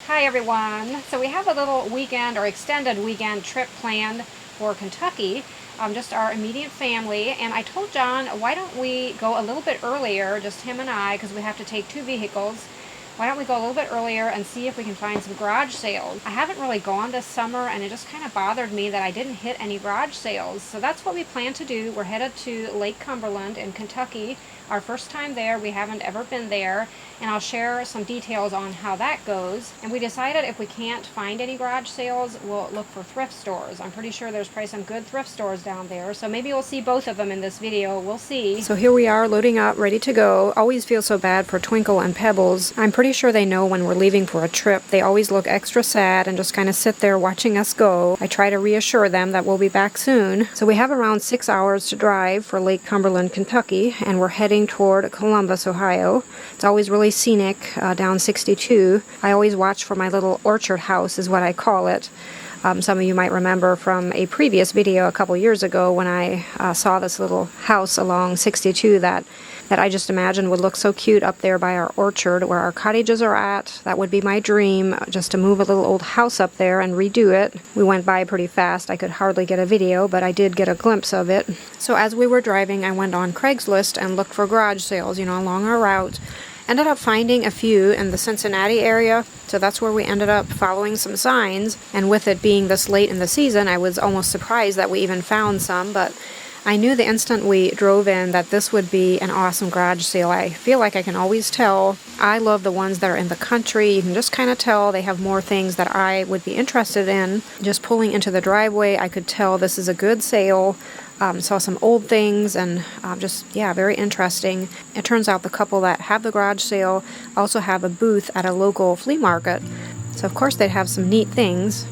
Hi everyone. So we have a little weekend or extended weekend trip planned for Kentucky, just our immediate family. And I told John, why don't we go a little bit earlier, just him and I, because we have to take two vehicles. Why don't we go a little bit earlier and see if we can find some garage sales? I haven't really gone this summer, and it just kind of bothered me that I didn't hit any garage sales. So that's what we plan to do. We're headed to Lake Cumberland in Kentucky. Our first time there. We haven't ever been there, and I'll share some details on how that goes. And we decided if we can't find any garage sales, we'll look for thrift stores. I'm pretty sure there's probably some good thrift stores down there, so maybe we'll see both of them in this video. We'll see. So here we are, loading up, ready to go. Always feel so bad for Twinkle and Pebbles. I'm pretty sure they know when we're leaving for a trip. They always look extra sad and just kind of sit there watching us go. I try to reassure them that we'll be back soon. So we have around 6 hours to drive for Lake Cumberland, Kentucky, and we're heading toward Columbus, Ohio. It's always really scenic down 62. I always watch for my little orchard house, is what I call it. Some of you might remember from a previous video a couple years ago when I saw this little house along 62 that I just imagined would look so cute up there by our orchard where our cottages are at. That would be my dream, just to move a little old house up there and redo it. We went by pretty fast. I could hardly get a video, but I did get a glimpse of it. So as we were driving, I went on Craigslist and looked for garage sales, along our route. Ended up finding a few in the Cincinnati area, so that's where we ended up following some signs. And with it being this late in the season, I was almost surprised that we even found some, but I knew the instant we drove in that this would be an awesome garage sale. I feel like I can always tell. I love the ones that are in the country. You can just kind of tell they have more things that I would be interested in. Just pulling into the driveway, I could tell this is a good sale. Saw some old things and very interesting. It turns out the couple that have the garage sale also have a booth at a local flea market. So of course they'd have some neat things.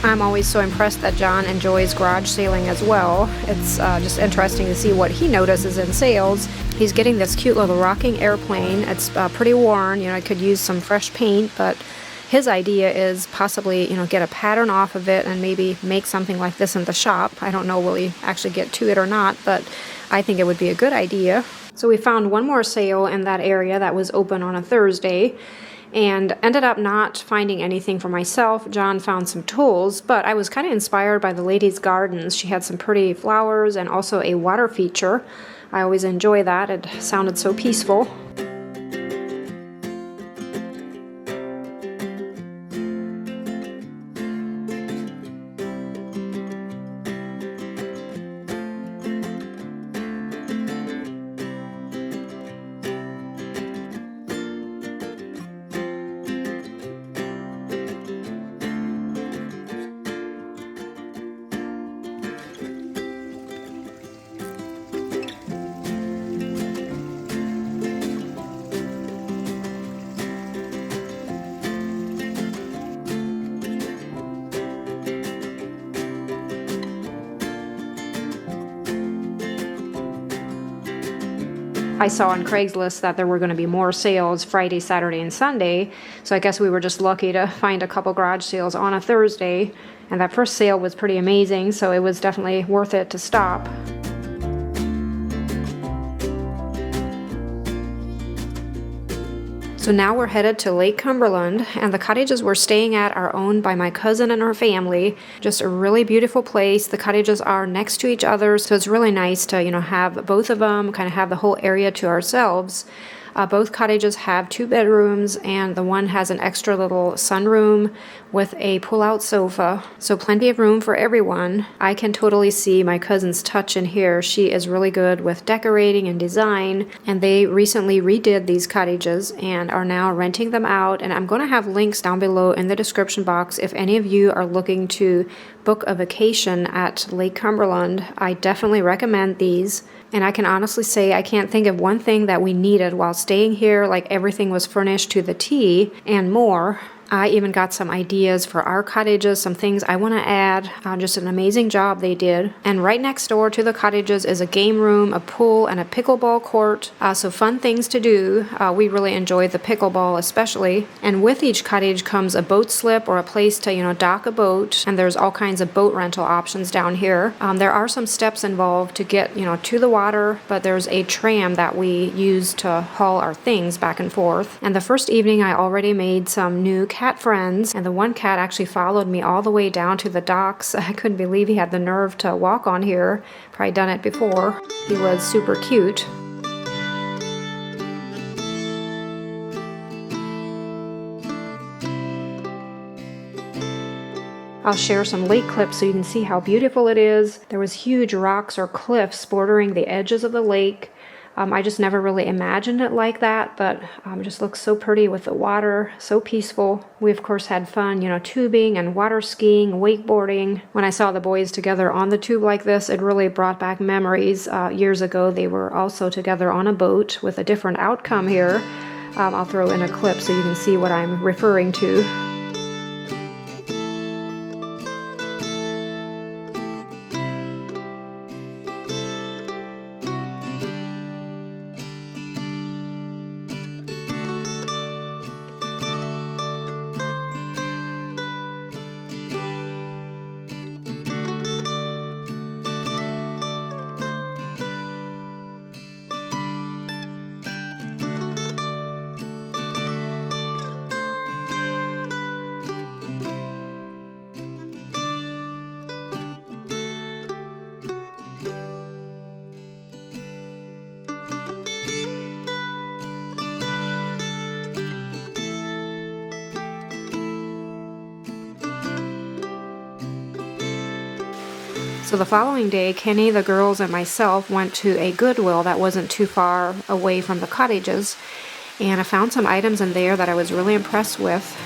I'm always so impressed that John enjoys garage sailing as well. It's just interesting to see what he notices in sales. He's getting this cute little rocking airplane. It's pretty worn. It could use some fresh paint, but his idea is possibly, get a pattern off of it and maybe make something like this in the shop. I don't know will he actually get to it or not, but I think it would be a good idea. So we found one more sale in that area that was open on a Thursday, and ended up not finding anything for myself. John found some tools, but I was kind of inspired by the lady's gardens. She had some pretty flowers and also a water feature. I always enjoy that. It sounded so peaceful. I saw on Craigslist that there were going to be more sales Friday, Saturday, and Sunday, so I guess we were just lucky to find a couple garage sales on a Thursday, and that first sale was pretty amazing, so it was definitely worth it to stop. So now we're headed to Lake Cumberland, and the cottages we're staying at are owned by my cousin and her family. Just a really beautiful place. The cottages are next to each other, so it's really nice to, have both of them, kind of have the whole area to ourselves. Both cottages have 2 bedrooms, and the one has an extra little sunroom with a pull-out sofa, so plenty of room for everyone. I can totally see my cousin's touch in here. She is really good with decorating and design, and they recently redid these cottages and are now renting them out, and I'm going to have links down below in the description box if any of you are looking to book a vacation at Lake Cumberland. I definitely recommend these. And I can honestly say I can't think of one thing that we needed while staying here. Like, everything was furnished to the T and more. I even got some ideas for our cottages, some things I want to add. Just an amazing job they did. And right next door to the cottages is a game room, a pool, and a pickleball court. So fun things to do. We really enjoyed the pickleball especially. And with each cottage comes a boat slip or a place to, dock a boat. And there's all kinds of boat rental options down here. There are some steps involved to get, to the water, but there's a tram that we use to haul our things back and forth. And the first evening I already made some new cat friends, and the one cat actually followed me all the way down to the docks. I couldn't believe he had the nerve to walk on here. Probably done it before. He was super cute. I'll share some lake clips so you can see how beautiful it is. There was huge rocks or cliffs bordering the edges of the lake. I just never really imagined it like that, but it just looks so pretty with the water, so peaceful. We, of course, had fun, tubing and water skiing, wakeboarding. When I saw the boys together on the tube like this, it really brought back memories. Years ago, they were also together on a boat with a different outcome here. I'll throw in a clip so you can see what I'm referring to. So the following day, Kenny, the girls, and myself went to a Goodwill that wasn't too far away from the cottages, and I found some items in there that I was really impressed with.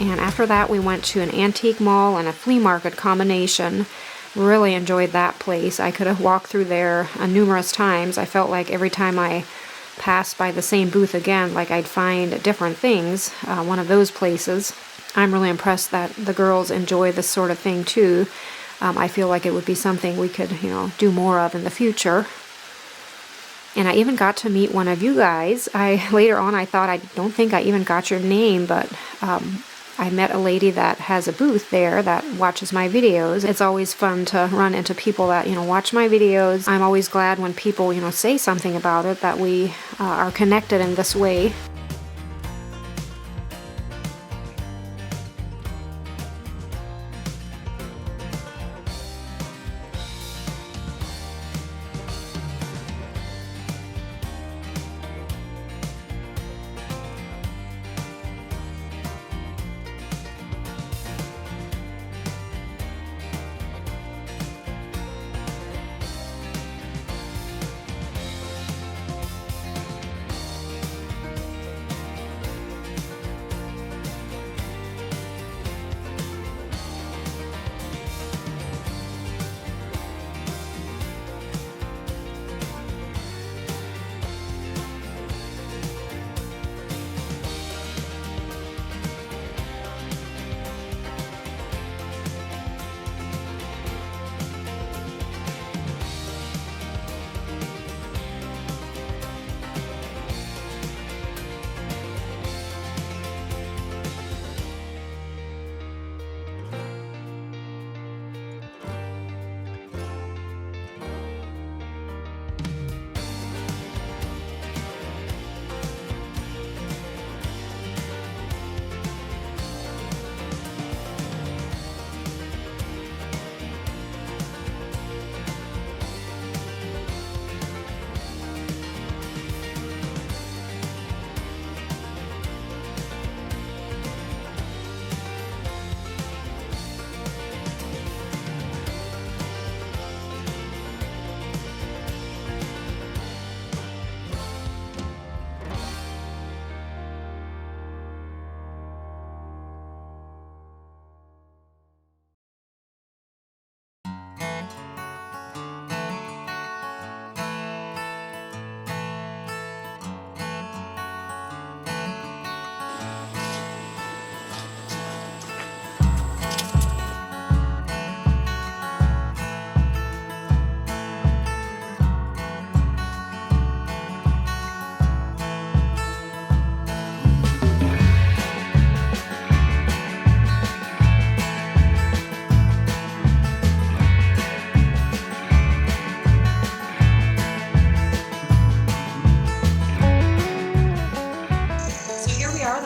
And after that, we went to an antique mall and a flea market combination. Really enjoyed that place. I could have walked through there numerous times. I felt like every time I passed by the same booth again, like I'd find different things. One of those places. I'm really impressed that the girls enjoy this sort of thing too. I feel like it would be something we could, do more of in the future. And I even got to meet one of you guys. Later on I thought, I don't think I even got your name, but I met a lady that has a booth there that watches my videos. It's always fun to run into people that, watch my videos. I'm always glad when people, say something about it, that we are connected in this way.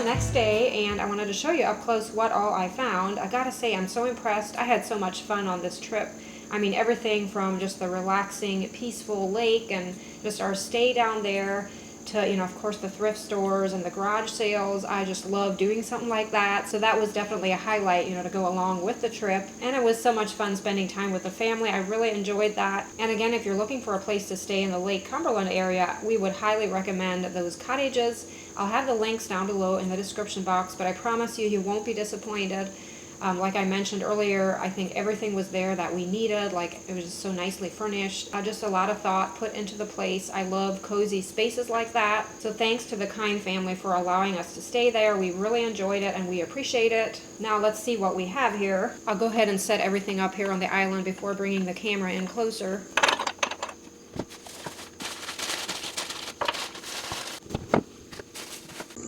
Next day, and I wanted to show you up close what all I found. I gotta say, I'm so impressed. I had so much fun on this trip. I mean, everything from just the relaxing, peaceful lake and just our stay down there to, of course, the thrift stores and the garage sales. I just love doing something like that. So that was definitely a highlight, to go along with the trip. And it was so much fun spending time with the family. I really enjoyed that. And again, if you're looking for a place to stay in the Lake Cumberland area, we would highly recommend those cottages. I'll have the links down below in the description box, but I promise you won't be disappointed. Like I mentioned earlier, I think everything was there that we needed. Like, it was just so nicely furnished. Just a lot of thought put into the place. I love cozy spaces like that. So thanks to the Kind family for allowing us to stay there. We really enjoyed it and we appreciate it. Now let's see what we have here. I'll go ahead and set everything up here on the island before bringing the camera in closer.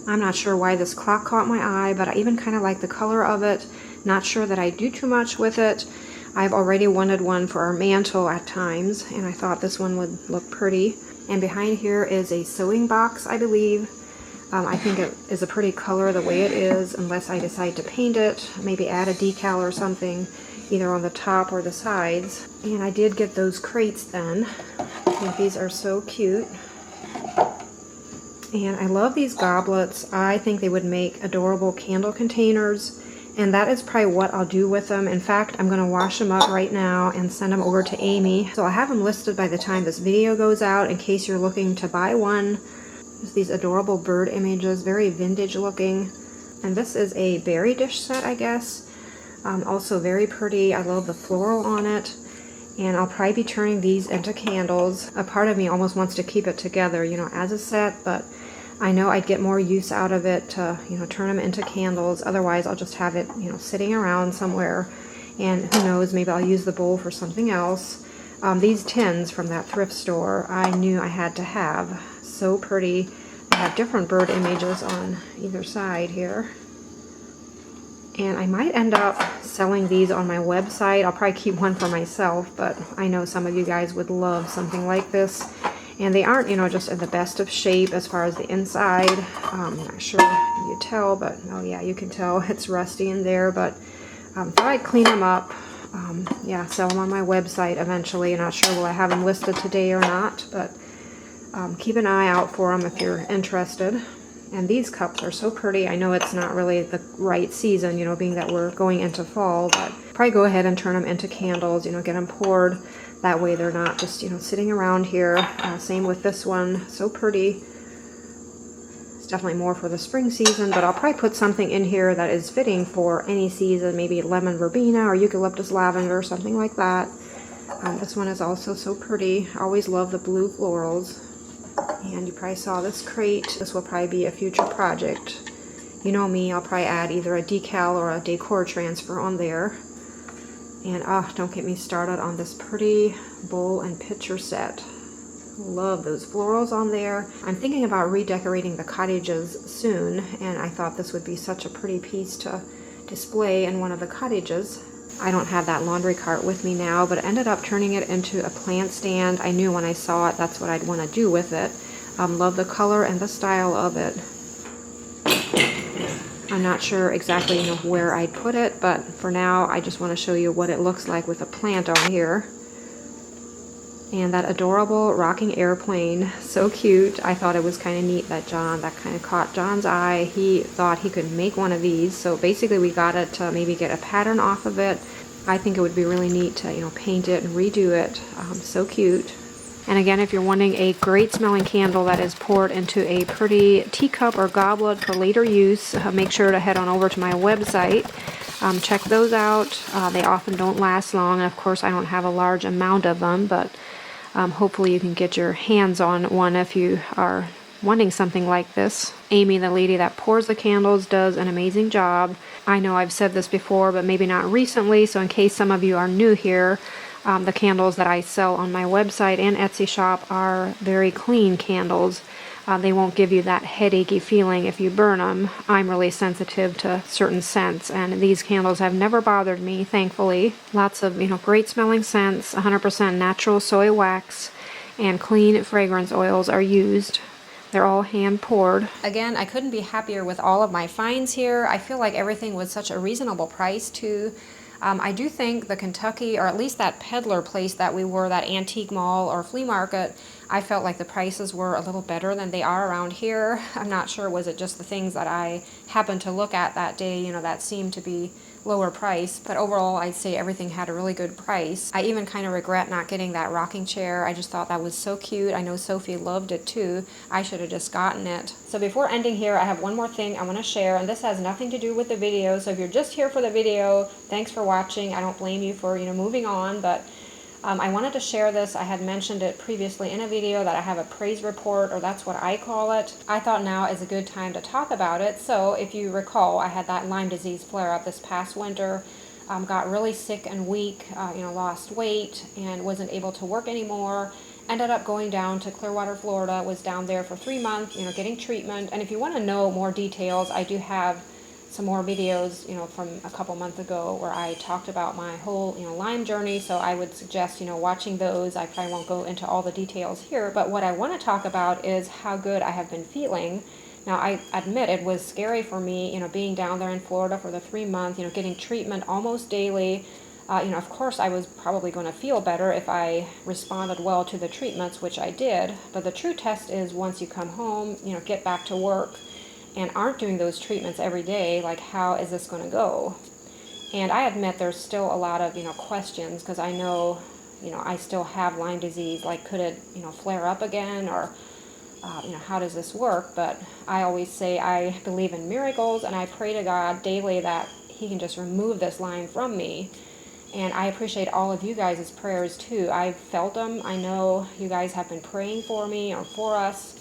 I'm not sure why this clock caught my eye, but I even kind of like the color of it. Not sure that I do too much with it. I've already wanted one for our mantle at times, and I thought this one would look pretty. And behind here is a sewing box, I believe. I think it is a pretty color the way it is, unless I decide to paint it, maybe add a decal or something, either on the top or the sides. And I did get those crates then. I think these are so cute. And I love these goblets. I think they would make adorable candle containers. And that is probably what I'll do with them. In fact, I'm going to wash them up right now and send them over to Amy. So I'll have them listed by the time this video goes out in case you're looking to buy one. Just these adorable bird images, very vintage looking. And this is a berry dish set, I guess. Also very pretty. I love the floral on it. And I'll probably be turning these into candles. A part of me almost wants to keep it together, as a set, but I know I'd get more use out of it to, turn them into candles. Otherwise, I'll just have it, sitting around somewhere. And who knows, maybe I'll use the bowl for something else. These tins from that thrift store, I knew I had to have. So pretty. They have different bird images on either side here. And I might end up selling these on my website. I'll probably keep one for myself, but I know some of you guys would love something like this. And they aren't, you know, just in the best of shape as far as the inside. I'm not sure you tell, but oh yeah, you can tell it's rusty in there. But thought I'd clean them up. Yeah, sell them on my website eventually. I'm not sure will I have them listed today or not, but keep an eye out for them if you're interested. And these cups are so pretty. I know it's not really the right season, you know, being that we're going into fall, but probably go ahead and turn them into candles, you know, get them poured. That way they're not just, you know, sitting around here. Same with this one, so pretty. It's definitely more for the spring season, but I'll probably put something in here that is fitting for any season, maybe lemon verbena or eucalyptus lavender or something like that. This one is also so pretty. I always love the blue florals. And you probably saw this crate. This will probably be a future project. You know me, I'll probably add either a decal or a decor transfer on there. And don't get me started on this pretty bowl and pitcher set. Love those florals on there. I'm thinking about redecorating the cottages soon, and I thought this would be such a pretty piece to display in one of the cottages. I don't have that laundry cart with me now, but I ended up turning it into a plant stand. I knew when I saw it that's what I'd want to do with it. Love the color and the style of it. I'm not sure exactly, you know, where I'd put it, but for now I just want to show you what it looks like with a plant on here. And that adorable rocking airplane, so cute. I thought it was kind of neat that that kind of caught John's eye. He thought he could make one of these, so basically we got it to maybe get a pattern off of it. I think it would be really neat to, you know, paint it and redo it. So cute. And again, if you're wanting a great smelling candle that is poured into a pretty teacup or goblet for later use, make sure to head on over to my website. Check those out. They often don't last long, and of course I don't have a large amount of them, but hopefully you can get your hands on one if you are wanting something like this. Amy, the lady that pours the candles, does an amazing job. I know I've said this before, but maybe not recently, so in case some of you are new here, the candles that I sell on my website and Etsy shop are very clean candles. They won't give you that headachy feeling if you burn them. I'm really sensitive to certain scents, and these candles have never bothered me, thankfully. Lots of, you know, great smelling scents, 100% natural soy wax, and clean fragrance oils are used. They're all hand poured. Again, I couldn't be happier with all of my finds here. I feel like everything was such a reasonable price too. I do think the Kentucky, or at least that peddler place that we were, that antique mall or flea market, I felt like the prices were a little better than they are around here. I'm not sure, was it just the things that I happened to look at that day, you know, that seemed to be lower price, but overall I'd say everything had a really good price. I even kind of regret not getting that rocking chair. I just thought that was so cute. I know Sophie loved it too. I should have just gotten it. So before ending here, I have one more thing I want to share, and this has nothing to do with the video, so if you're just here for the video, thanks for watching. I don't blame you for, you know, moving on, but I wanted to share this. I had mentioned it previously in a video that I have a praise report, or that's what I call it. I thought now is a good time to talk about it. So if you recall, I had that Lyme disease flare-up this past winter, got really sick and weak, you know, lost weight and wasn't able to work anymore. Ended up going down to Clearwater, Florida, was down there for 3 months, you know, getting treatment. And if you want to know more details, I do have some more videos, you know, from a couple months ago where I talked about my whole, you know, Lyme journey. So I would suggest, you know, watching those. I probably won't go into all the details here, but what I want to talk about is how good I have been feeling. Now, I admit it was scary for me, you know, being down there in Florida for the 3 months, you know, getting treatment almost daily. You know, of course, I was probably going to feel better if I responded well to the treatments, which I did. But the true test is once you come home, you know, get back to work, and aren't doing those treatments every day, like, how is this going to go? And I admit there's still a lot of, you know, questions, because I know, you know, I still have Lyme disease. Like, could it, you know, flare up again, or, you know, how does this work? But I always say I believe in miracles, and I pray to God daily that He can just remove this Lyme from me. And I appreciate all of you guys' prayers too. I've felt them. I know you guys have been praying for me or for us.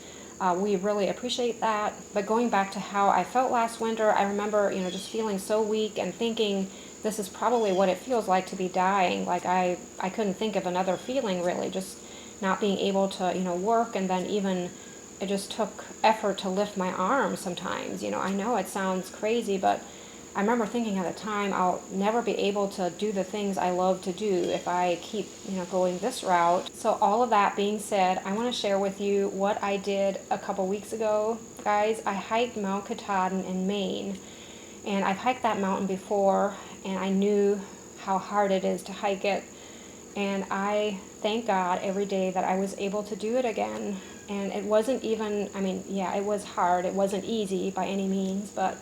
We really appreciate that. But going back to how I felt last winter, I remember, you know, just feeling so weak and thinking this is probably what it feels like to be dying. Like I couldn't think of another feeling really, just not being able to, you know, work, and then even it just took effort to lift my arms sometimes. You know, I know it sounds crazy, but I remember thinking at the time, I'll never be able to do the things I love to do if I keep, going this route. So all of that being said, I want to share with you what I did a couple weeks ago. Guys, I hiked Mount Katahdin in Maine, and I've hiked that mountain before, and I knew how hard it is to hike it. And I thank God every day that I was able to do it again. And it wasn't even, it was hard. It wasn't easy by any means, but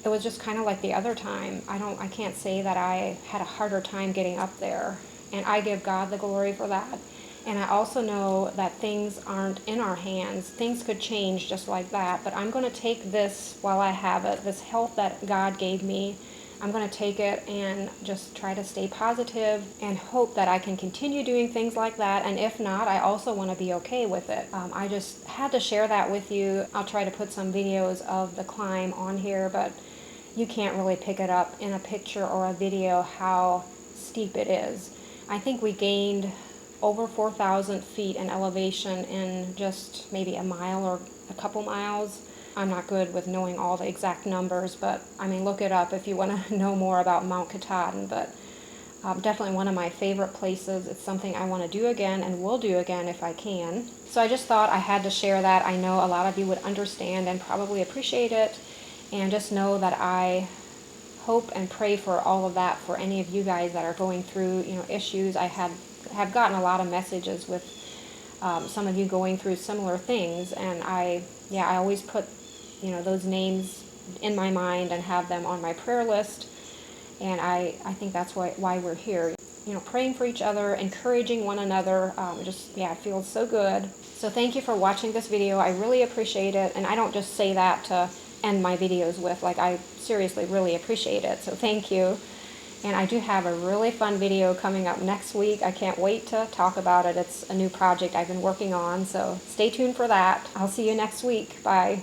it was just kind of like the other time. I can't say that I had a harder time getting up there. And I give God the glory for that. And I also know that things aren't in our hands. Things could change just like that. But I'm going to take this while I have it, this health that God gave me. I'm going to take it and just try to stay positive and hope that I can continue doing things like that. And if not, I also want to be okay with it. I just had to share that with you. I'll try to put some videos of the climb on here, but you can't really pick it up in a picture or a video how steep it is. I think we gained over 4,000 feet in elevation in just maybe a mile or a couple miles. I'm not good with knowing all the exact numbers, but look it up if you want to know more about Mount Katahdin. But definitely one of my favorite places. It's something I want to do again and will do again if I can. So I just thought I had to share that. I know a lot of you would understand and probably appreciate it. And just know that I hope and pray for all of that for any of you guys that are going through, issues. I have gotten a lot of messages with some of you going through similar things, and I always put those names in my mind and have them on my prayer list. And I think that's why we're here, praying for each other, encouraging one another. It feels so good. So thank you for watching this video. I really appreciate it. And I don't just say that to end my videos with, I seriously really appreciate it. So thank you. And I do have a really fun video coming up next week. I can't wait to talk about it. It's a new project I've been working on, so stay tuned for that. I'll see you next week. Bye.